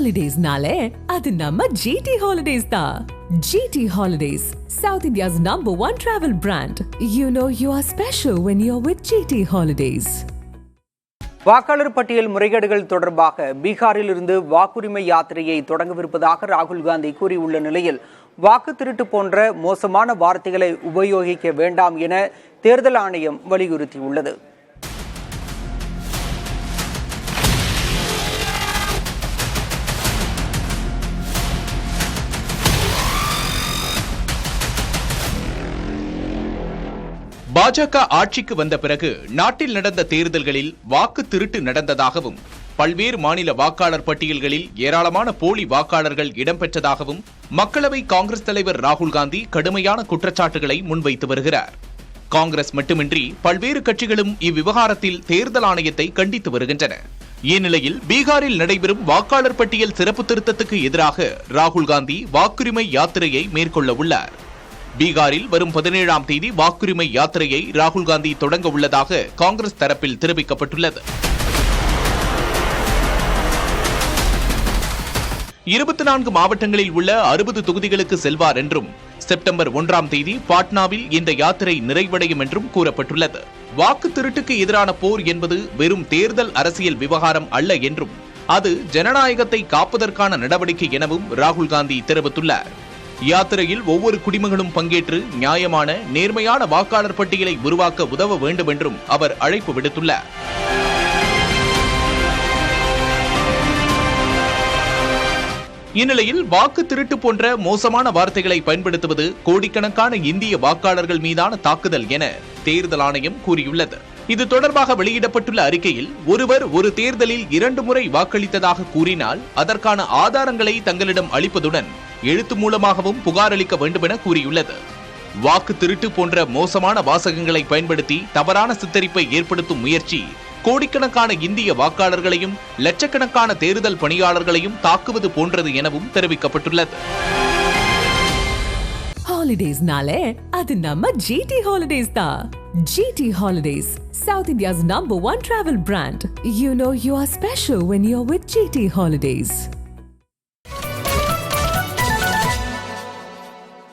Holidays-nale, adu namma GT Holidays da. GT Holidays, South India's #1 travel brand. You know you are special when you're with GT Holidays. வாக்காளர் பட்டியல் முறைகேடுகள் தொடர்பாக பீகாரில் இருந்து வாக்குரிமை யாத்திரையை தொடங்கவிருப்பதாக ராகுல் காந்தி கூறியுள்ள நிலையில் வாக்கு திருட்டு போன்ற மோசமான வார்த்தைகளை உபயோகிக்க வேண்டாம் என தேர்தல் ஆணையம் வலியுறுத்தியுள்ளது. பாஜக ஆட்சிக்கு வந்த பிறகு நாட்டில் நடந்த தேர்தல்களில் வாக்கு திருட்டு நடந்ததாகவும் பல்வேறு மாநில வாக்காளர் பட்டியல்களில் ஏராளமான போலி வாக்காளர்கள் இடம்பெற்றதாகவும் மக்களவை காங்கிரஸ் தலைவர் ராகுல் காந்தி கடுமையான குற்றச்சாட்டுகளை முன்வைத்து வருகிறார். காங்கிரஸ் மட்டுமின்றி பல்வேறு கட்சிகளும் இவ்விவகாரத்தில் தேர்தல் ஆணையத்தை கண்டித்து வருகின்றன. இந்நிலையில் பீகாரில் நடைபெறும் வாக்காளர் பட்டியல் சிறப்பு திருத்தத்துக்கு எதிராக ராகுல் காந்தி வாக்குரிமை யாத்திரையை மேற்கொள்ள உள்ளார். பீகாரில் வரும் 17ஆம் தேதி வாக்குரிமை யாத்திரையை ராகுல் காந்தி தொடங்க உள்ளதாக காங்கிரஸ் தரப்பில் தெரிவிக்கப்பட்டுள்ளது. 24 மாவட்டங்களில் உள்ள 60 தொகுதிகளுக்கு செல்வார் என்றும் செப்டம்பர் 1ஆம் தேதி பாட்னாவில் இந்த யாத்திரை நிறைவடையும் என்றும் கூறப்பட்டுள்ளது. வாக்கு திருட்டுக்கு எதிரான போர் என்பது வெறும் தேர்தல் அரசியல் விவகாரம் அல்ல என்றும் அது ஜனநாயகத்தை காப்பதற்கான நடவடிக்கை எனவும் ராகுல் காந்தி தெரிவித்துள்ளார். யாத்திரையில் ஒவ்வொரு குடிமகனும் பங்கேற்று நியாயமான நேர்மையான வாக்காளர் பட்டியலை உருவாக்க உதவ வேண்டும் என்றும் அவர் அழைப்பு விடுத்துள்ளார். இந்நிலையில் வாக்கு திருட்டு போன்ற மோசமான வார்த்தைகளை பயன்படுத்துவது கோடிக்கணக்கான இந்திய வாக்காளர்கள் மீதான தாக்குதல் என தேர்தல் ஆணையம் கூறியுள்ளது. இது தொடர்பாக வெளியிடப்பட்டுள்ள அறிக்கையில் ஒருவர் ஒரு தேர்தலில் 2 முறை வாக்களித்ததாக கூறினால் அதற்கான ஆதாரங்களை தங்களிடம் அளிப்பதுடன் எழுத்து மூலமாகவும் புகார் அளிக்க வேண்டும் என கூறியுள்ளது. வாக்கு திருட்டு போன்ற மோசமான வாசகங்களை பயன்படுத்தி தவறான சித்தரிப்பை ஏற்படுத்தும் முயற்சி கோடிக்கணக்கான இந்திய வாக்காளர்களையும் லட்சக்கணக்கான தேர்தல் பணியாளர்களையும் தாக்குவது போன்றது எனவும் தெரிவிக்கப்பட்டுள்ளது. Holidays-nale, adu namma GT Holidays da. GT Holidays, South India's #1 travel brand. You know you are special when you're with GT Holidays.